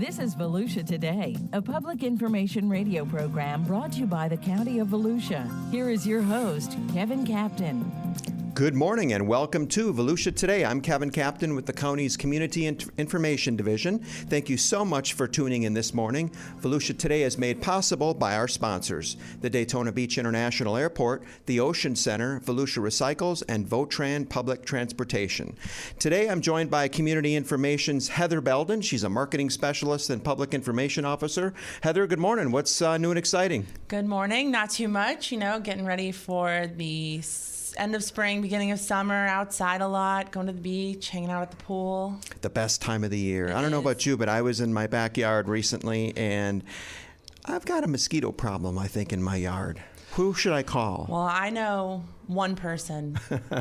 This is Volusia Today, a public information radio program brought to you by the County of Volusia. Here is your host, Kevin Captain. Good morning and welcome to Volusia Today. I'm Kevin Captain with the county's Community Information Division. Thank you so much for tuning in this morning. Volusia Today is made possible by our sponsors, the Daytona Beach International Airport, the Ocean Center, Volusia Recycles, and Votran Public Transportation. Today I'm joined by Community Information's Heather Belden. She's a marketing specialist and public information officer. Heather, good morning. What's new and exciting? Good morning. Not too much, getting ready for the end of spring, beginning of summer, outside a lot, going to the beach, hanging out at the pool. The best time of the year. I don't know about you, but I was in my backyard recently, and I've got a mosquito problem, I think, in my yard. Who should I call? Well, I know one person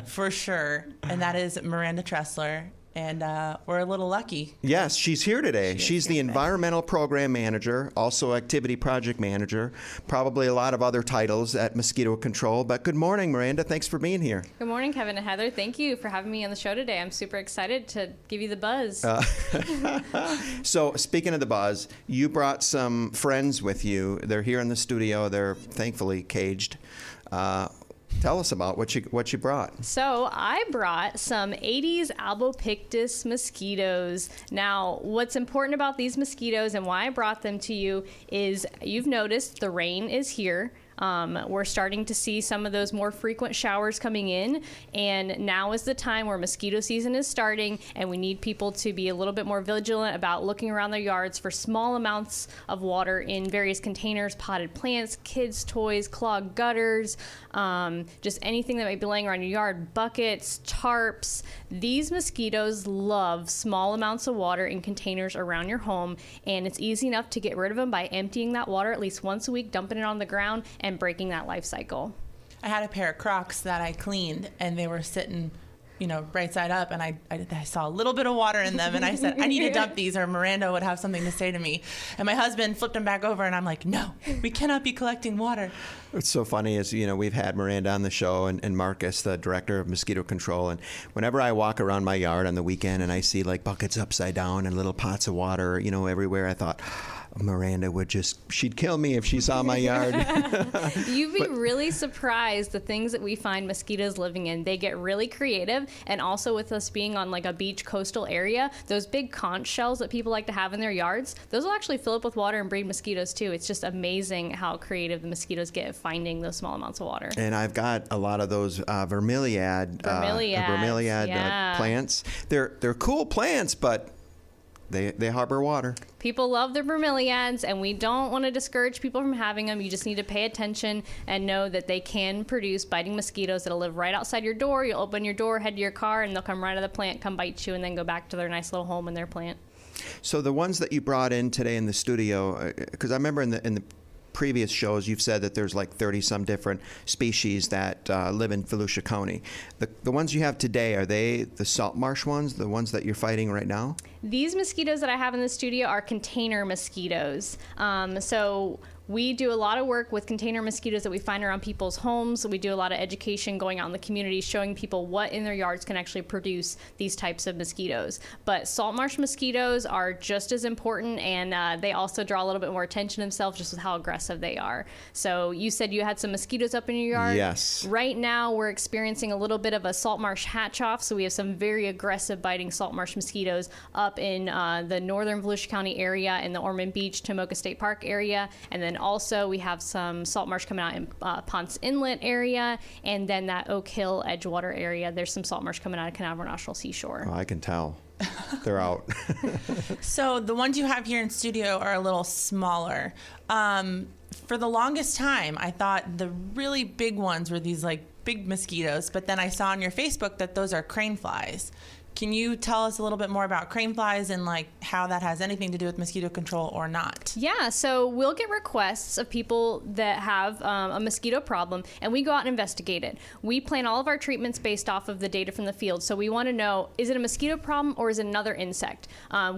for sure, and that is Miranda Tressler. And we're a little lucky. Yes, she's here today. She's the Environmental Program Manager, also Activity Project Manager, probably a lot of other titles at Mosquito Control. But good morning, Miranda. Thanks for being here. Good morning, Kevin and Heather. Thank you for having me on the show today. I'm super excited to give you the buzz. So speaking of the buzz, you brought some friends with you. They're here in the studio. They're thankfully caged. Tell us about what you brought. So I brought some 80s albopictus mosquitoes. Now, what's important about these mosquitoes and why I brought them to you is you've noticed the rain is here. We're starting to see some of those more frequent showers coming in, and now is the time where mosquito season is starting, and we need people to be a little bit more vigilant about looking around their yards for small amounts of water in various containers, potted plants, kids' toys, clogged gutters, just anything that might be laying around your yard, buckets, tarps. These mosquitoes love small amounts of water in containers around your home, and it's easy enough to get rid of them by emptying that water at least once a week, dumping it on the ground, and breaking that life cycle. I had a pair of Crocs that I cleaned, and they were sitting, right side up, and I saw a little bit of water in them, and I said, I need to dump these, or Miranda would have something to say to me. And my husband flipped them back over, and I'm like, no, we cannot be collecting water. What's so funny is, we've had Miranda on the show and Marcus, the director of mosquito control, and whenever I walk around my yard on the weekend and I see like buckets upside down and little pots of water, everywhere, I thought, Miranda she'd kill me if she saw my yard. You'd be really surprised the things that we find mosquitoes living in. They get really creative, and also with us being on like a beach coastal area, those big conch shells that people like to have in their yards, those will actually fill up with water and breed mosquitoes too. It's just amazing how creative the mosquitoes get at finding those small amounts of water. And I've got a lot of those bromeliad plants. They're cool plants, but they harbor water. People love their bromeliads, and we don't want to discourage people from having them. You just need to pay attention and know that they can produce biting mosquitoes that'll live right outside your door. You'll open your door, head to your car, and they'll come right out of the plant, come bite you, and then go back to their nice little home in their plant. So the ones that you brought in today in the studio, because I remember in the previous shows you've said that there's like 30 some different species that live in Volusia County. The ones you have today, are they the salt marsh ones, the ones that you're fighting right now? These mosquitoes that I have in the studio are container mosquitoes. So we do a lot of work with container mosquitoes that we find around people's homes. We do a lot of education going out in the community, showing people what in their yards can actually produce these types of mosquitoes. But salt marsh mosquitoes are just as important, and they also draw a little bit more attention themselves just with how aggressive they are. So you said you had some mosquitoes up in your yard? Yes. Right now we're experiencing a little bit of a salt marsh hatch-off, so we have some very aggressive biting salt marsh mosquitoes up in the northern Volusia County area, in the Ormond Beach, Tomoka State Park area, and then also we have some salt marsh coming out in Ponce Inlet area, and then that Oak Hill Edgewater area. There's some salt marsh coming out of Canaveral National Seashore. Oh, I can tell. They're out. So the ones you have here in studio are a little smaller. For the longest time, I thought the really big ones were these like big mosquitoes, but then I saw on your Facebook that those are crane flies. Can you tell us a little bit more about crane flies and like how that has anything to do with mosquito control or not? Yeah, so we'll get requests of people that have a mosquito problem, and we go out and investigate it. We plan all of our treatments based off of the data from the field. So we want to know, is it a mosquito problem or is it another insect?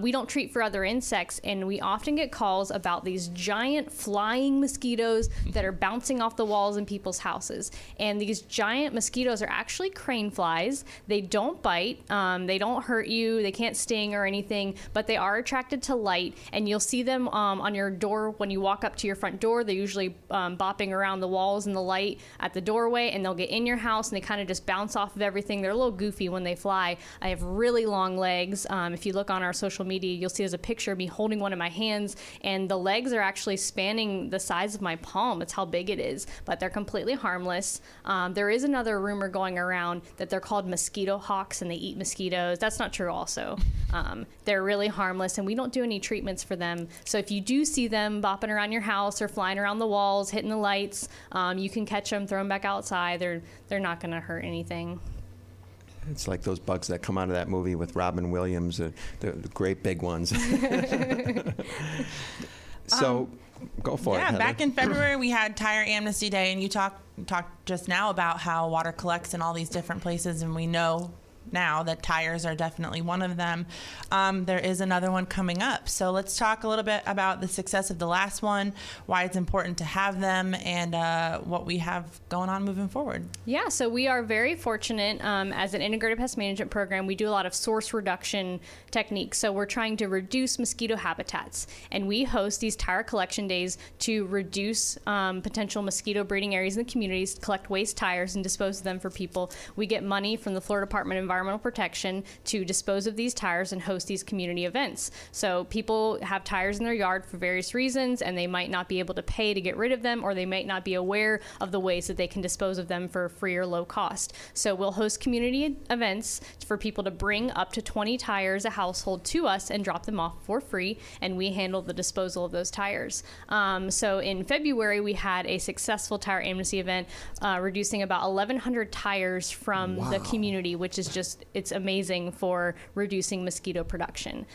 We don't treat for other insects, and we often get calls about these giant flying mosquitoes that are bouncing off the walls in people's houses. And these giant mosquitoes are actually crane flies. They don't bite. They don't hurt you, they can't sting or anything, but they are attracted to light, and you'll see them on your door when you walk up to your front door. They're usually bopping around the walls in the light at the doorway, and they'll get in your house and they kind of just bounce off of everything. They're a little goofy when they fly. I have really long legs. If you look on our social media, you'll see there's a picture of me holding one in my hands, and the legs are actually spanning the size of my palm. It's how big it is, but they're completely harmless. There is another rumor going around that they're called mosquito hawks and they eat mosquitoes. That's not true also. They're really harmless, and we don't do any treatments for them. So if you do see them bopping around your house or flying around the walls, hitting the lights, you can catch them, throw them back outside. They're not going to hurt anything. It's like those bugs that come out of that movie with Robin Williams, the great big ones. So go for it, Heather. Back in February, we had Tire Amnesty Day, and you talked just now about how water collects in all these different places, and we know now that tires are definitely one of them. There is another one coming up. So let's talk a little bit about the success of the last one, why it's important to have them, and what we have going on moving forward. Yeah, so we are very fortunate as an integrated pest management program. We do a lot of source reduction techniques. So we're trying to reduce mosquito habitats, and we host these tire collection days to reduce potential mosquito breeding areas in the communities, collect waste tires and dispose of them for people. We get money from the Florida Department of Environmental Protection to dispose of these tires and host these community events. So people have tires in their yard for various reasons, and they might not be able to pay to get rid of them, or they might not be aware of the ways that they can dispose of them for free or low cost. So we'll host community events for people to bring up to 20 tires a household to us and drop them off for free, and we handle the disposal of those tires. So in February, we had a successful tire amnesty event, reducing about 1,100 tires from the community, which is just, it's amazing for reducing mosquito production.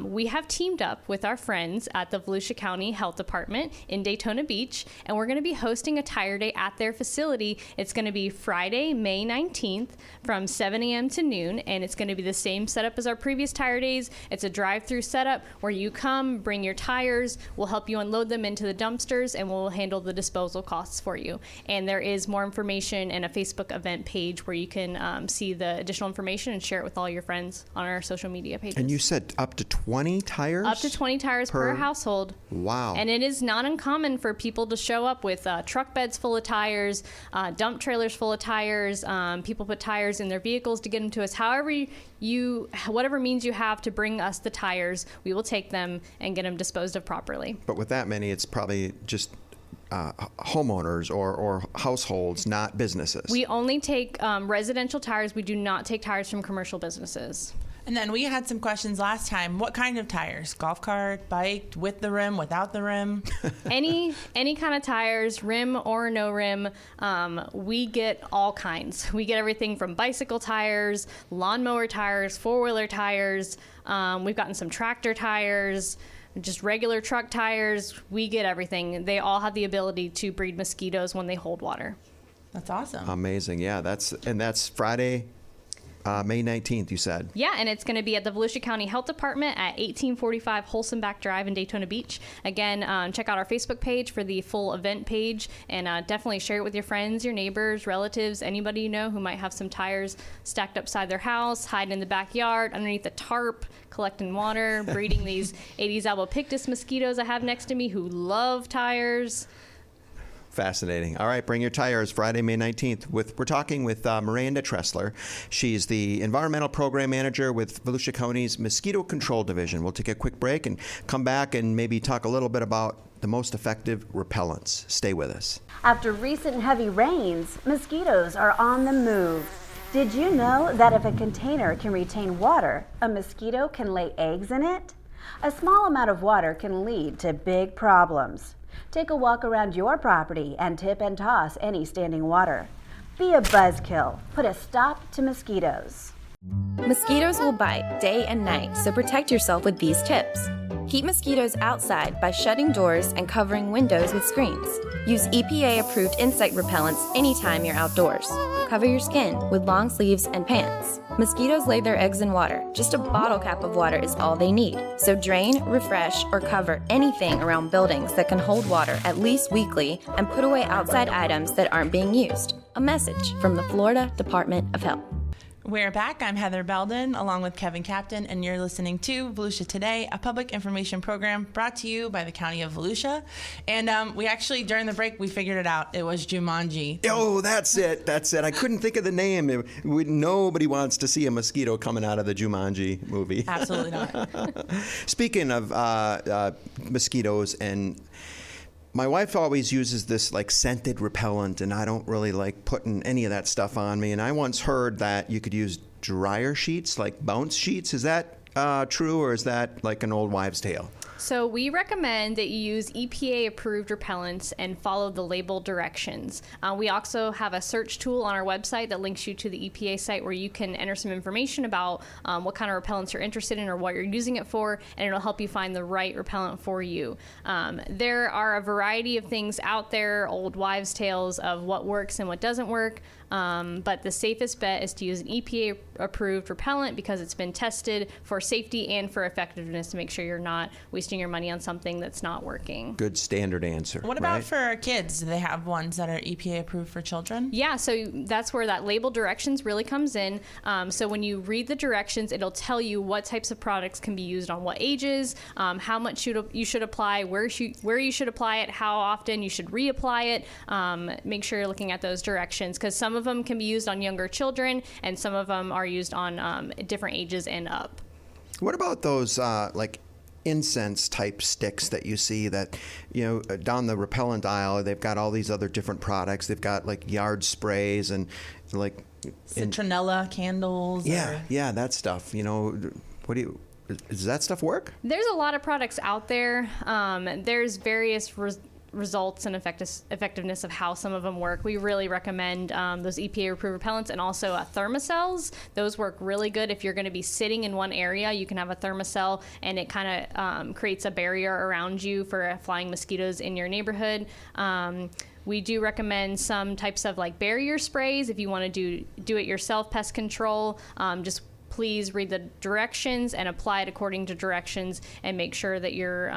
We have teamed up with our friends at the Volusia County Health Department in Daytona Beach, and we're going to be hosting a tire day at their facility. It's going to be Friday, May 19th from 7 a.m. to noon, and it's going to be the same setup as our previous tire days. It's a drive-through setup where you come, bring your tires, we'll help you unload them into the dumpsters, and we'll handle the disposal costs for you. And there is more information and a Facebook event page where you can see the additional information and share it with all your friends on our social media pages. And you said up to 20 tires? Up to 20 tires per household. Wow. And it is not uncommon for people to show up with truck beds full of tires, dump trailers full of tires. People put tires in their vehicles to get them to us. Whatever means you have to bring us the tires, we will take them and get them disposed of properly. But with that many, it's probably just homeowners or households, not businesses. We only take residential tires. We do not take tires from commercial businesses. And then we had some questions last time. What kind of tires? Golf cart, bike, with the rim, without the rim? Any kind of tires, rim or no rim. We get all kinds. We get everything from bicycle tires, lawnmower tires, four-wheeler tires. We've gotten some tractor tires, just regular truck tires. We get everything. They all have the ability to breed mosquitoes when they hold water. That's awesome. Amazing. Yeah, that's Friday, May 19th, you said. Yeah, and it's going to be at the Volusia County Health Department at 1845 Holsenbach Drive in Daytona Beach. Again, check out our Facebook page for the full event page, and definitely share it with your friends, your neighbors, relatives, anybody you know who might have some tires stacked upside their house, hiding in the backyard, underneath the tarp, collecting water, breeding these Aedes albopictus mosquitoes I have next to me who love tires. Fascinating. All right, bring your tires, Friday, May 19th. We're talking with Miranda Tressler. She's the Environmental Program Manager with Volusia County's Mosquito Control Division. We'll take a quick break and come back and maybe talk a little bit about the most effective repellents. Stay with us. After recent heavy rains, mosquitoes are on the move. Did you know that if a container can retain water, a mosquito can lay eggs in it? A small amount of water can lead to big problems. Take a walk around your property and tip and toss any standing water. Be a buzzkill. Put a stop to mosquitoes. Mosquitoes will bite day and night, so protect yourself with these tips. Keep mosquitoes outside by shutting doors and covering windows with screens. Use EPA-approved insect repellents anytime you're outdoors. Cover your skin with long sleeves and pants. Mosquitoes lay their eggs in water. Just a bottle cap of water is all they need. So drain, refresh, or cover anything around buildings that can hold water at least weekly, and put away outside items that aren't being used. A message from the Florida Department of Health. We're back. I'm Heather Belden along with Kevin Captain, and you're listening to Volusia Today, a public information program brought to you by the County of Volusia. And we actually, during the break, we figured it out. It was Jumanji. Oh, that's it. I couldn't think of the name. Nobody wants to see a mosquito coming out of the Jumanji movie. Absolutely not. Speaking of mosquitoes, and my wife always uses this like scented repellent, and I don't really like putting any of that stuff on me. And I once heard that you could use dryer sheets, like bounce sheets. Is that true, or is that like an old wives' tale? So we recommend that you use EPA-approved repellents and follow the label directions. We also have a search tool on our website that links you to the EPA site where you can enter some information about what kind of repellents you're interested in or what you're using it for, and it'll help you find the right repellent for you. There are a variety of things out there, old wives' tales of what works and what doesn't work. But the safest bet is to use an EPA-approved repellent because it's been tested for safety and for effectiveness to make sure you're not wasting your money on something that's not working. Good standard answer. What about for kids? Do they have ones that are EPA-approved for children? Yeah, so that's where that label directions really comes in. So when you read the directions, it'll tell you what types of products can be used on what ages, how much you should apply, where you should apply it, how often you should reapply it. Make sure you're looking at those directions because some of them can be used on younger children and some of them are used on different ages and up. What about those like incense type sticks that you see that, down the repellent aisle, they've got all these other different products. They've got like yard sprays and like citronella candles. Yeah, that stuff. Does that stuff work? There's a lot of products out there. There's various results and effectiveness of how some of them work. We really recommend those EPA-approved repellents and also thermocells. Those work really good. If you're going to be sitting in one area, you can have a thermocell and it kind of creates a barrier around you for flying mosquitoes in your neighborhood. We do recommend some types of like barrier sprays if you want to do it yourself pest control. Just please read the directions and apply it according to directions and make sure that you're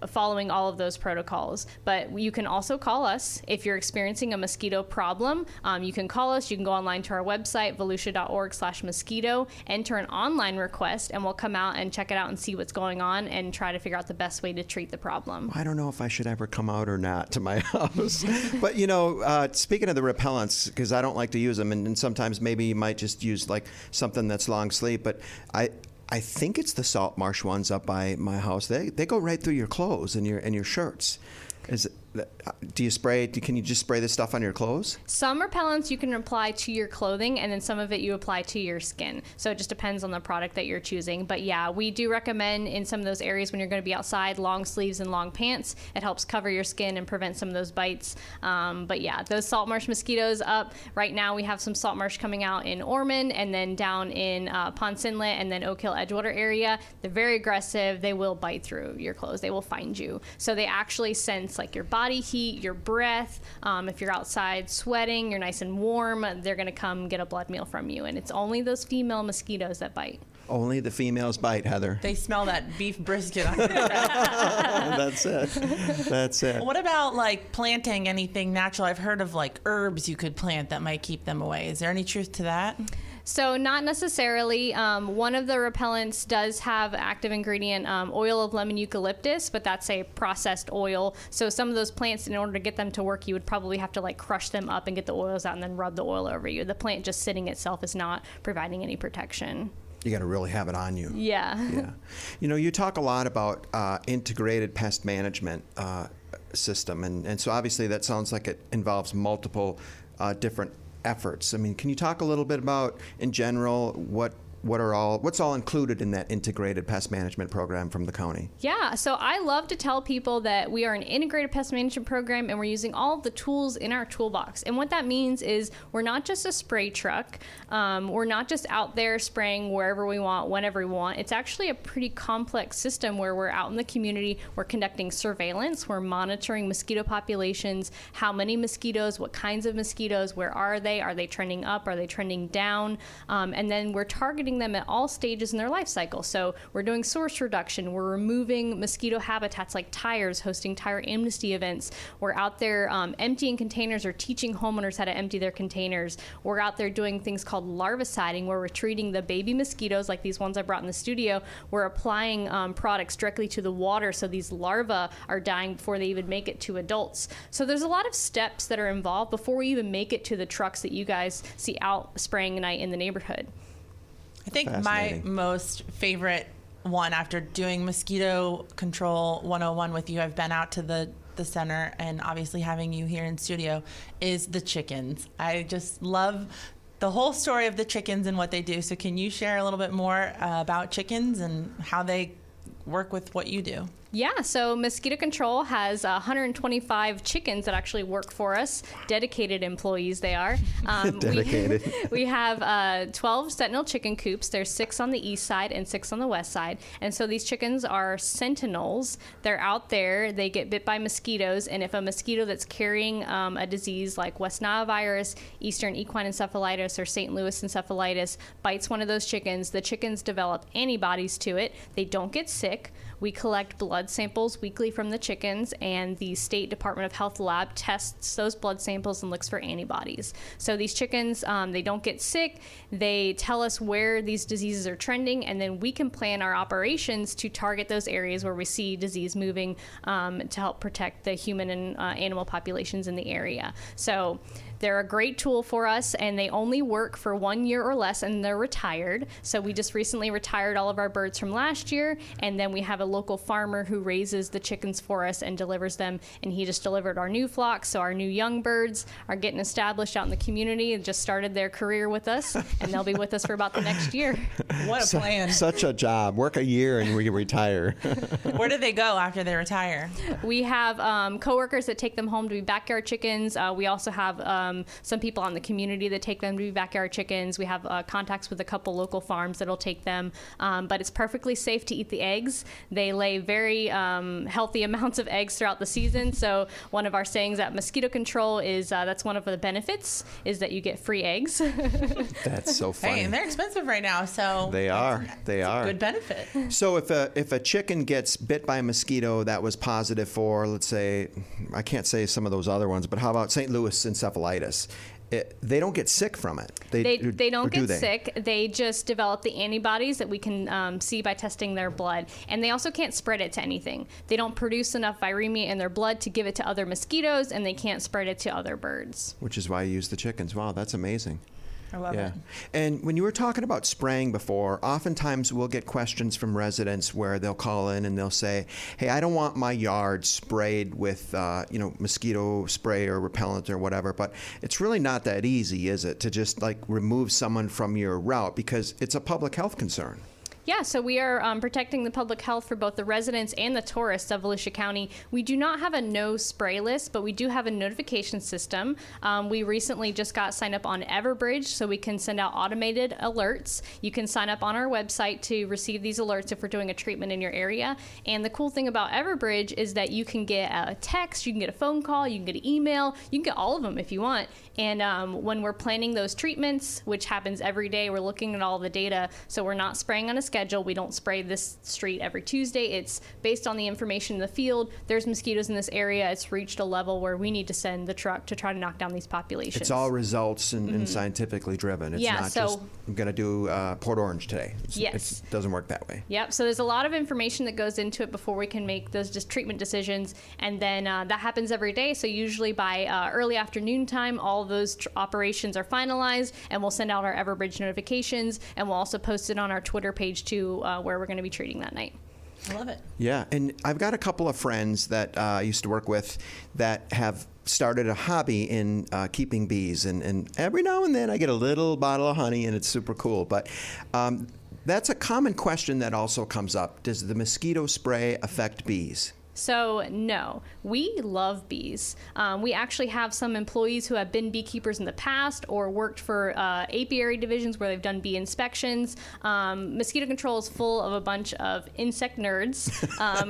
following all of those protocols. But you can also call us if you're experiencing a mosquito problem. You can call us. You can go online to our website, volusia.org/mosquito, enter an online request, and we'll come out and check it out and see what's going on and try to figure out the best way to treat the problem. I don't know if I should ever come out or not to my house. But, speaking of the repellents, because I don't like to use them, and sometimes maybe you might just use like something that's long sleeve, but I think it's the salt marsh ones up by my house. They go right through your clothes and your shirts. Can you just spray this stuff on your clothes? Some repellents you can apply to your clothing, and then some of it you apply to your skin. So it just depends on the product that you're choosing. But yeah, we do recommend in some of those areas when you're going to be outside, long sleeves and long pants. It helps cover your skin and prevent some of those bites. But yeah, those salt marsh mosquitoes up. Right now we have some salt marsh coming out in Ormond and then down in Ponce Inlet and then Oak Hill Edgewater area. They're very aggressive. They will bite through your clothes. They will find you. So they actually sense like your body heat, your breath. If you're outside sweating, you're nice and warm, they're going to come get a blood meal from you. And it's only those female mosquitoes that bite. Only the females bite, Heather. They smell that beef brisket on your That's it. What about like planting anything natural? I've heard of like herbs you could plant that might keep them away. Is there any truth to that? So not necessarily. One of the repellents does have active ingredient oil of lemon eucalyptus, but that's a processed oil. So some of those plants, in order to get them to work, you would probably have to like crush them up and get the oils out and then rub the oil over you. The plant just sitting itself is not providing any protection. You got to really have it on you. Yeah. You talk a lot about integrated pest management system, and so obviously that sounds like it involves multiple different efforts. I mean, can you talk a little bit about, in general, what's all included in that integrated pest management program from the county? Yeah, so I love to tell people that we are an integrated pest management program and we're using all of the tools in our toolbox. And what that means is we're not just a spray truck. We're not just out there spraying wherever we want, whenever we want. It's actually a pretty complex system where we're out in the community, we're conducting surveillance, we're monitoring mosquito populations, how many mosquitoes, what kinds of mosquitoes, where are they trending up, are they trending down? And then we're targeting treating them at all stages in their life cycle. So we're doing source reduction. We're removing mosquito habitats like tires, hosting tire amnesty events. We're out there emptying containers or teaching homeowners how to empty their containers. We're out there doing things called larviciding, where we're treating the baby mosquitoes, like these ones I brought in the studio. We're applying products directly to the water, so these larvae are dying before they even make it to adults. So there's a lot of steps that are involved before we even make it to the trucks that you guys see out spraying at night in the neighborhood. I think my most favorite one, after doing Mosquito Control 101 with you, I've been out to the center, and obviously having you here in studio, is the chickens. I just love the whole story of the chickens and what they do. So can you share a little bit more about chickens and how they work with what you do? Yeah, so Mosquito Control has 125 chickens that actually work for us. Dedicated employees they are. Dedicated. We have 12 sentinel chicken coops. There's 6 on the east side and 6 on the west side. And so these chickens are sentinels. They're out there. They get bit by mosquitoes. And if a mosquito that's carrying a disease like West Nile virus, Eastern equine encephalitis, or St. Louis encephalitis bites one of those chickens, the chickens develop antibodies to it. They don't get sick. We collect blood samples weekly from the chickens, and the State Department of Health lab tests those blood samples and looks for antibodies. So these chickens, they don't get sick. They tell us where these diseases are trending, and then we can plan our operations to target those areas where we see disease moving to help protect the human and animal populations in the area. So they're a great tool for us, and they only work for 1 year or less, and they're retired. So we just recently retired all of our birds from last year, and then we have a local farmer who raises the chickens for us and delivers them, and he just delivered our new flocks. So our new young birds are getting established out in the community and just started their career with us, and they'll be with us for about the next year. What a plan. Such a job. Work a year and we retire. Where do they go after they retire? We have coworkers that take them home to be backyard chickens. We also have some people on the community that take them to be backyard chickens. We have contacts with a couple local farms that'll take them, but it's perfectly safe to eat the eggs. They lay very healthy amounts of eggs throughout the season. So one of our sayings at Mosquito Control is that's one of the benefits, is that you get free eggs. That's so funny. Hey, and they're expensive right now, so they are. They are a good benefit. So if a chicken gets bit by a mosquito that was positive for, let's say, I can't say some of those other ones, but how about St. Louis encephalitis? They don't get sick from it. They don't get sick. They just develop the antibodies that we can see by testing their blood. And they also can't spread it to anything. They don't produce enough viremia in their blood to give it to other mosquitoes, and they can't spread it to other birds. Which is why you use the chickens. Wow, that's amazing. I love it. And when you were talking about spraying before, oftentimes we'll get questions from residents where they'll call in and they'll say, hey, I don't want my yard sprayed with, mosquito spray or repellent or whatever, but it's really not that easy, is it, to just like remove someone from your route, because it's a public health concern. Yeah, so we are protecting the public health for both the residents and the tourists of Volusia County. We do not have a no spray list, but we do have a notification system. We recently just got signed up on Everbridge, so we can send out automated alerts. You can sign up on our website to receive these alerts if we're doing a treatment in your area. And the cool thing about Everbridge is that you can get a text, you can get a phone call, you can get an email, you can get all of them if you want. And when we're planning those treatments, which happens every day, we're looking at all the data, so we're not spraying on a schedule. We don't spray this street every Tuesday. It's based on the information in the field. There's mosquitoes in this area. It's reached a level where we need to send the truck to try to knock down these populations. It's all results and scientifically driven. It's not just, I'm going to do Port Orange today. It doesn't work that way. Yep. So there's a lot of information that goes into it before we can make those just treatment decisions. And then that happens every day. So usually by early afternoon time, all of those operations are finalized, and we'll send out our Everbridge notifications, and we'll also post it on our Twitter page too, where we're going to be treating that night. I love it. Yeah, and I've got a couple of friends that I used to work with that have started a hobby in keeping bees, and every now and then I get a little bottle of honey, and it's super cool. But that's a common question that also comes up. Does the mosquito spray affect bees? So no, we love bees. We actually have some employees who have been beekeepers in the past or worked for apiary divisions where they've done bee inspections. Mosquito control is full of a bunch of insect nerds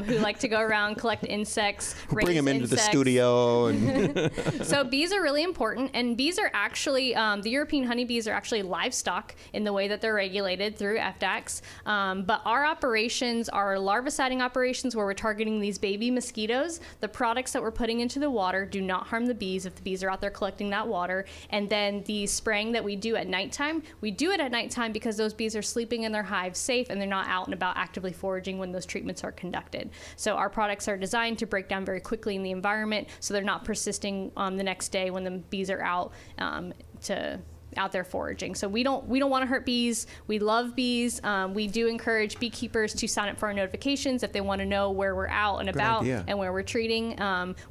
who like to go around, collect insects, bring them into the studio. And So bees are really important, and bees are actually, the European honeybees are actually livestock in the way that they're regulated through FDACs. But our operations are larviciding operations where we're targeting these baby mosquitoes. The products that we're putting into the water do not harm the bees if the bees are out there collecting that water. And then the spraying that we do at nighttime, we do it at nighttime because those bees are sleeping in their hives safe and they're not out and about actively foraging when those treatments are conducted. So our products are designed to break down very quickly in the environment so they're not persisting the next day when the bees are out out there foraging. So we don't want to hurt bees. We love bees. We do encourage beekeepers to sign up for our notifications if they want to know where we're out and about and where we're treating.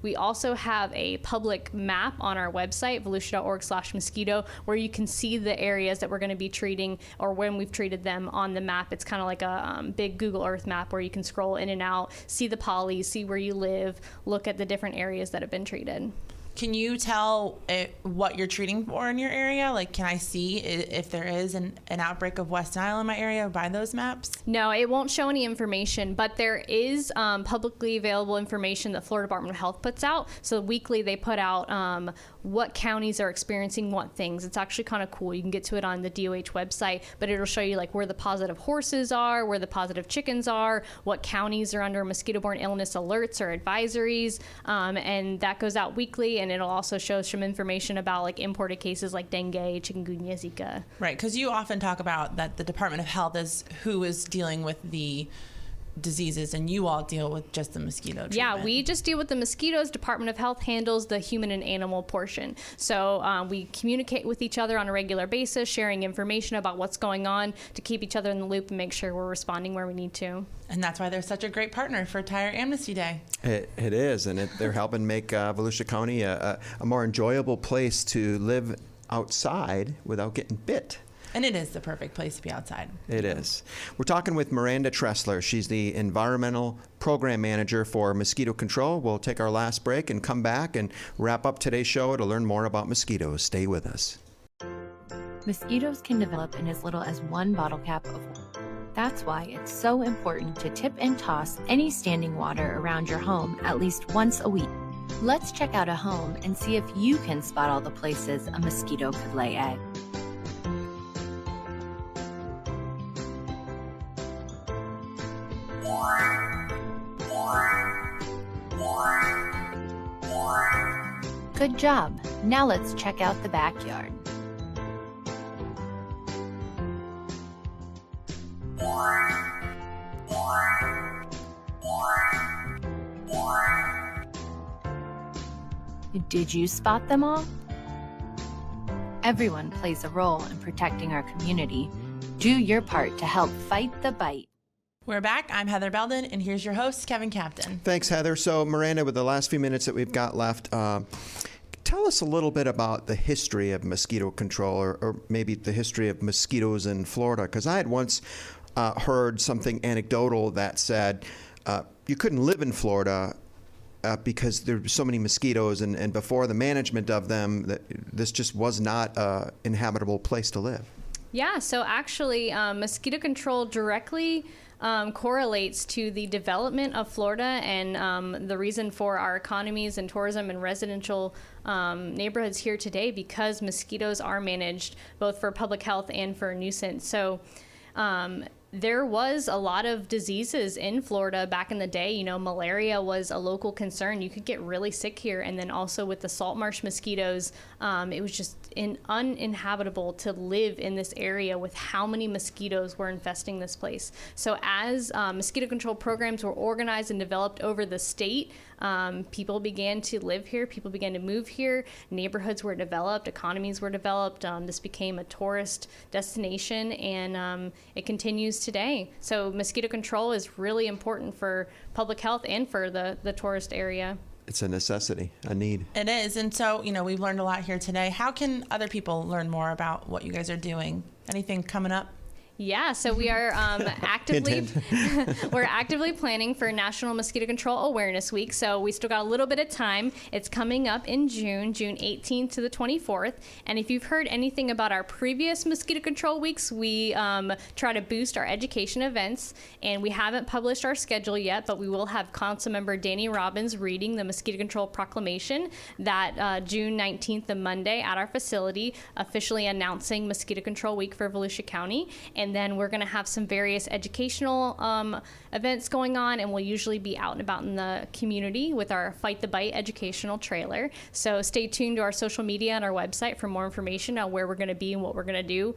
We also have a public map on our website, volusia.org/mosquito, where you can see the areas that we're going to be treating or when we've treated them on the map. It's kind of like a big Google Earth map where you can scroll in and out, see the polys, see where you live, look at the different areas that have been treated. Can you tell what you're treating for in your area? Like, can I see if there is an outbreak of West Nile in my area by those maps? No, it won't show any information, but there is publicly available information that Florida Department of Health puts out. So weekly they put out what counties are experiencing what things. It's actually kind of cool. You can get to it on the DOH website, but it'll show you like where the positive horses are, where the positive chickens are, what counties are under mosquito-borne illness alerts or advisories, and that goes out weekly. And it'll also show some information about like imported cases like dengue, chikungunya, Zika. Right, because you often talk about that the Department of Health is who is dealing with the diseases, and you all deal with just the mosquito treatment. Yeah, we just deal with the mosquitoes. Department of Health handles the human and animal portion. So we communicate with each other on a regular basis, sharing information about what's going on to keep each other in the loop and make sure we're responding where we need to. And that's why they're such a great partner for Tire Amnesty Day. It is, and they're helping make Volusia County a more enjoyable place to live outside without getting bit. And it is the perfect place to be outside. It is. We're talking with Miranda Tressler. She's the Environmental Program Manager for Mosquito Control. We'll take our last break and come back and wrap up today's show to learn more about mosquitoes. Stay with us. Mosquitoes can develop in as little as 1 bottle cap of water. That's why it's so important to tip and toss any standing water around your home at least once a week. Let's check out a home and see if you can spot all the places a mosquito could lay eggs. Good job. Now let's check out the backyard. Did you spot them all? Everyone plays a role in protecting our community. Do your part to help fight the bite. We're back. I'm Heather Belden, and here's your host, Kevin Captain. Thanks, Heather. So, Miranda, with the last few minutes that we've got left, tell us a little bit about the history of mosquito control, or maybe the history of mosquitoes in Florida, because I had once heard something anecdotal that said you couldn't live in Florida because there were so many mosquitoes, and before the management of them, this just was not an inhabitable place to live. Yeah, so actually mosquito control directly correlates to the development of Florida and the reason for our economies and tourism and residential neighborhoods here today, because mosquitoes are managed both for public health and for nuisance. So there was a lot of diseases in Florida back in the day. You know, malaria was a local concern. You could get really sick here. And then also with the salt marsh mosquitoes, it was just uninhabitable to live in this area with how many mosquitoes were infesting this place. So as mosquito control programs were organized and developed over the state, people began to live here, people began to move here, neighborhoods were developed, economies were developed, this became a tourist destination, and it continues today. So mosquito control is really important for public health and for the tourist area. It's a necessity, a need. It is. And so, you know, we've learned a lot here today. How can other people learn more about what you guys are doing? Anything coming up? Yeah, so we are actively we're actively planning for National Mosquito Control Awareness Week. So we still got a little bit of time. It's coming up in June 18th to the 24th. And if you've heard anything about our previous mosquito control weeks, we try to boost our education events. And we haven't published our schedule yet, but we will have Councilmember Danny Robbins reading the Mosquito Control Proclamation that June 19th, the Monday, at our facility, officially announcing Mosquito Control Week for Volusia County. And then we're going to have some various educational events going on, and we'll usually be out and about in the community with our Fight the Bite educational trailer. So stay tuned to our social media and our website for more information on where we're going to be and what we're going to do.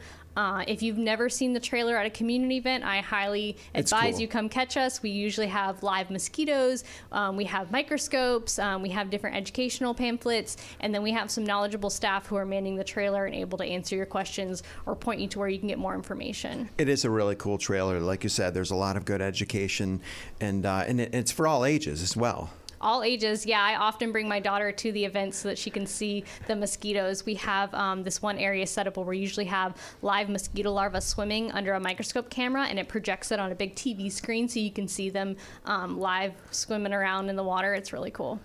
If you've never seen the trailer at a community event, I highly advise you come catch us. We usually have live mosquitoes, we have microscopes, we have different educational pamphlets, and then we have some knowledgeable staff who are manning the trailer and able to answer your questions or point you to where you can get more information. It is a really cool trailer. Like you said, there's a lot of good education, and it's for all ages as well. All ages, yeah. I often bring my daughter to the events so that she can see the mosquitoes. We have this one area set up where we usually have live mosquito larvae swimming under a microscope camera, and it projects it on a big TV screen so you can see them live swimming around in the water. It's really cool.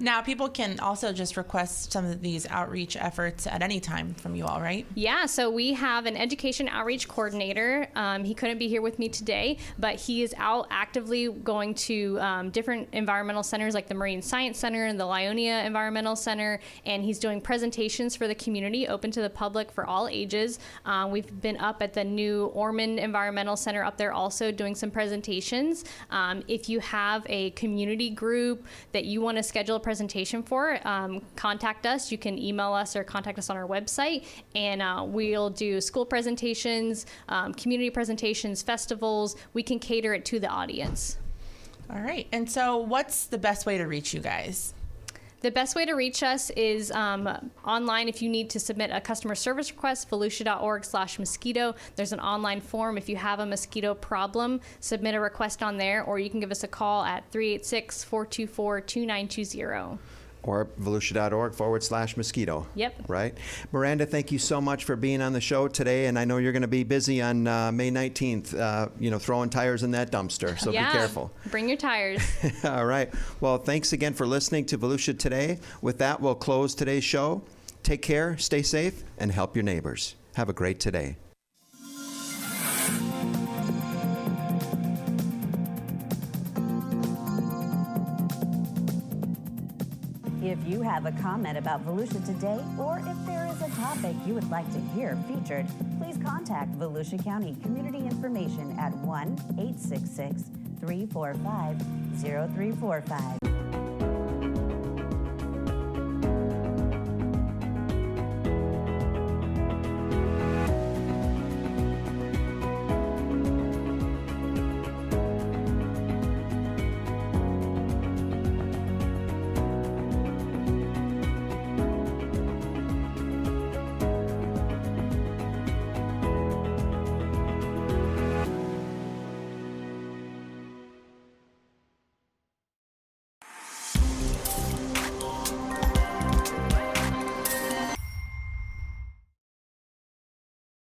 Now, people can also just request some of these outreach efforts at any time from you all, right? Yeah, so we have an education outreach coordinator. He couldn't be here with me today, but he is out actively going to different environmental centers like the Marine Science Center and the Lyonia Environmental Center, and he's doing presentations for the community, open to the public for all ages. We've been up at the new Ormond Environmental Center up there also doing some presentations. If you have a community group that you want to schedule a presentation for, contact us. You can email us or contact us on our website, and we'll do school presentations, community presentations, festivals. We can cater it to the audience. All right. And so what's the best way to reach you guys? The best way to reach us is online. If you need to submit a customer service request, volusia.org/mosquito. There's an online form. If you have a mosquito problem, submit a request on there, or you can give us a call at 386-424-2920. Or volusia.org/mosquito. Yep. Right. Miranda, thank you so much for being on the show today. And I know you're going to be busy on May 19th, throwing tires in that dumpster. So be careful. Bring your tires. All right. Well, thanks again for listening to Volusia Today. With that, we'll close today's show. Take care, stay safe, and help your neighbors. Have a great today. If you have a comment about Volusia Today, or if there is a topic you would like to hear featured, please contact Volusia County Community Information at 1-866-345-0345.